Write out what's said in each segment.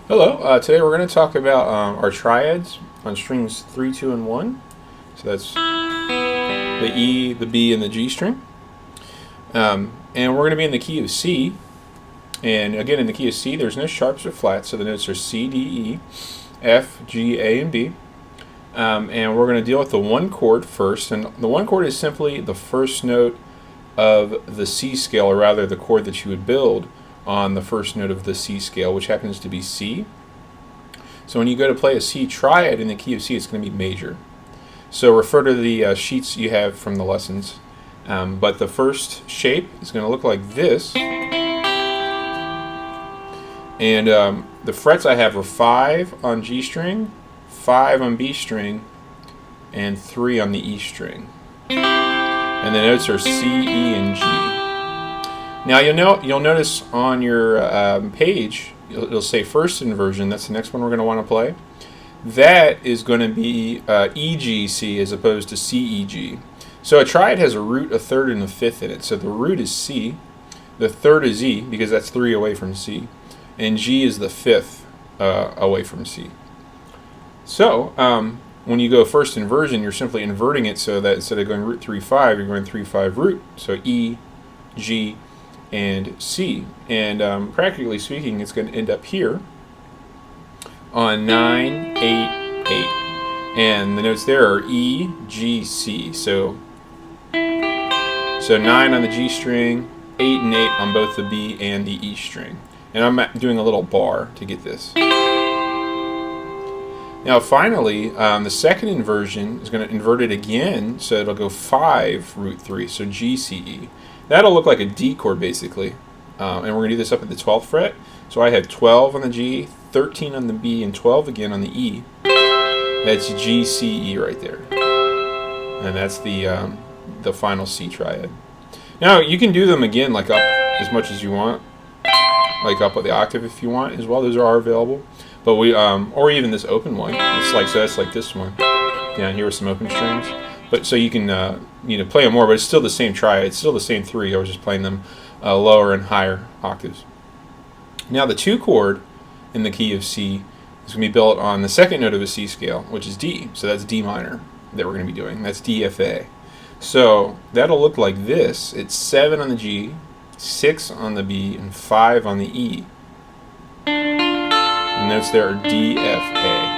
Hello, today we're going to talk about our triads on strings 3, 2, and 1. So that's the E, the B, and the G string. And we're going to be in the key of C. And again, in the key of C, there's no sharps or flats, so the notes are C, D, E, F, G, A, and B. And we're going to deal with the one chord first. And the one chord is simply the first note of the C scale, or rather the chord that you would build on the first note of the C scale, which happens to be C. So when you go to play a C triad in the key of C, it's going to be major. So refer to the sheets you have from the lessons. But the first shape is going to look like this. And the frets I have are 5 on G string, 5 on B string, and 3 on the E string. And the notes are C, E, and G. Now you'll notice on your page, it'll say first inversion. That's the next one we're going to want to play. That is going to be EGC as opposed to CEG. So a triad has a root, a third, and a fifth in it. So the root is C, the third is E because that's 3 away from C, and G is the fifth away from C. So when you go first inversion, you're simply inverting it so that instead of going root 3, 5, you're going 3, 5 root. So E, G, and C. And practically speaking, it's going to end up here on 9, 8, 8. And the notes there are E, G, C. So 9 on the G string, 8 and 8 on both the B and the E string. And I'm doing a little bar to get this. Now finally, the second inversion is going to invert it again, so it'll go 5 root 3, so G, C, E. That'll look like a D chord basically, and we're going to do this up at the 12th fret. So I have 12 on the G, 13 on the B, and 12 again on the E. That's G, C, E right there, and that's the final C triad. Now you can do them again, like up as much as you want, like up with the octave if you want as well. Those are available, but we or even this open one. It's like so. That's like this one down here with some open strings. But so you can play them more, but it's still the same triad. It's still the same 3. I was just playing them lower and higher octaves. Now the 2 chord in the key of C is going to be built on the second note of a C scale, which is D. So that's D minor that we're going to be doing. That's DFA. So that'll look like this. It's 7 on the G, 6 on the B, and 5 on the E. And notes there are DFA.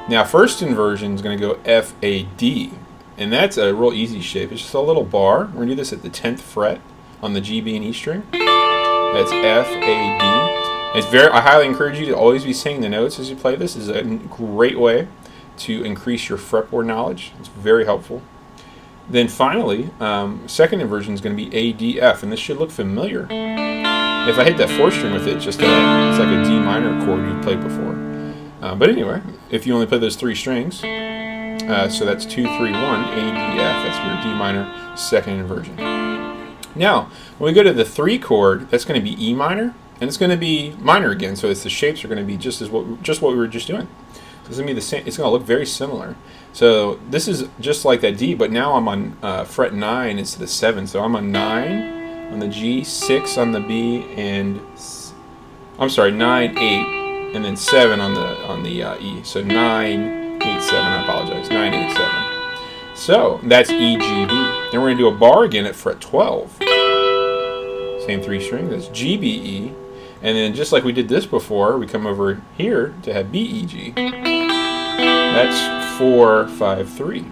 Now first inversion is going to go F-A-D, and that's a real easy shape. It's just a little bar. We're going to do this at the 10th fret on the G, B, and E string. That's F-A-D. I highly encourage you to always be singing the notes as you play this. This is a great way to increase your fretboard knowledge. It's very helpful. Then finally, second inversion is going to be A-D-F, and this should look familiar. If I hit that 4th string with it, it's like a D minor chord you've played before. But anyway, if you only play those 3 strings, so that's 2, 3, 1, A, D, F. That's your D minor second inversion. Now, when we go to the 3 chord, that's going to be E minor, and it's going to be minor again. So the shapes are going to be just what we were just doing. So it's going to be the same. It's going to look very similar. So this is just like that D, but now I'm on fret 9 instead of 7. So I'm on 9 on the G, 6 on the B, and 9, 8. And then 7 on the E. So 9, 8, 7. I apologize. 9, 8, 7. So that's E, G, B. Then we're going to do a bar again at fret 12. Same 3 strings. That's G, B, E. And then just like we did this before, we come over here to have B, E, G. That's 4, 5, 3.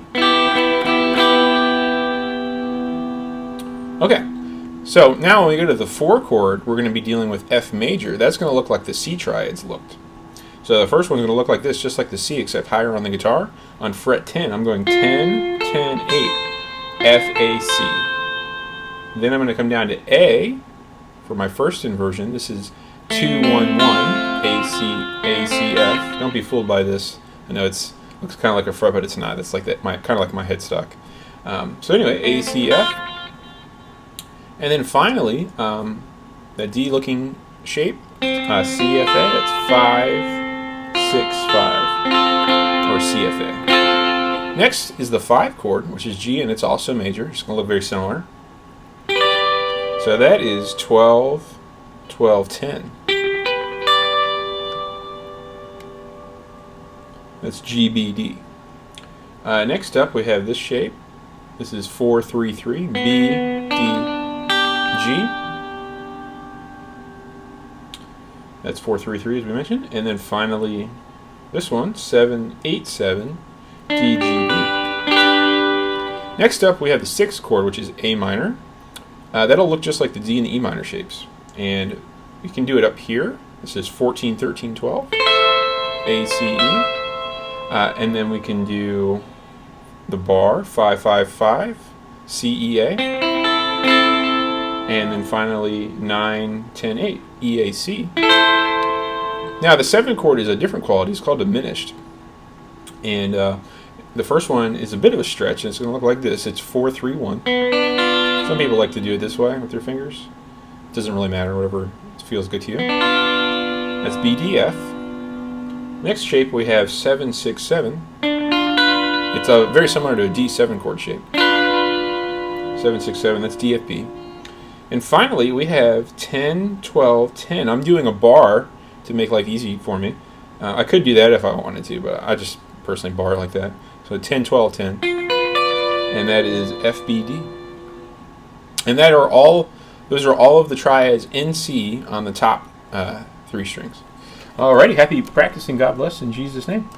Okay. So now when we go to the 4 chord, we're going to be dealing with F major. That's going to look like the C triads looked. So the first one's going to look like this, just like the C, except higher on the guitar. On fret 10, I'm going 10, 10, 8, F, A, C. Then I'm going to come down to A for my first inversion. This is 2, 1, 1, A, C, A, C, F. Don't be fooled by this. I know it looks kind of like a fret, but it's not. It's like that, kind of like my headstock. So anyway, A, C, F. And then finally, that D-looking shape, CFA, that's 5, 6, 5, or CFA. Next is the 5 chord, which is G, and it's also major. It's going to look very similar. So that is 12, 12, 10. That's G, B, D. Next up, we have this shape. This is 4-3-3, B, D, G. That's 4-3-3 as we mentioned. And then finally, this one, 7-8-7, D, G, B. Next up, we have the 6th chord, which is A minor. That'll look just like the D and the E minor shapes. And we can do it up here. This is 14-13-12, A, C, E. And then we can do the bar, 5-5-5, C, E, A. And then finally 9-10-8, E, A, C. Now the 7th chord is a different quality. It's called Diminished. And the first one is a bit of a stretch, and it's going to look like this. It's 4-3-1. Some people like to do it this way with their fingers. It doesn't really matter, whatever feels good to you. That's B, D, F. Next shape we have 7-6-7. It's very similar to a D7 chord shape. 7-6-7, that's D, F, B. And finally we have 10-12-10. I'm doing a bar to make life easy for me. I could do that if I wanted to, but I just personally bar like that. So 10-12-10. And that is F, B, D. And those are all of the triads in C on the top 3 strings. Alrighty, happy practicing. God bless in Jesus' name.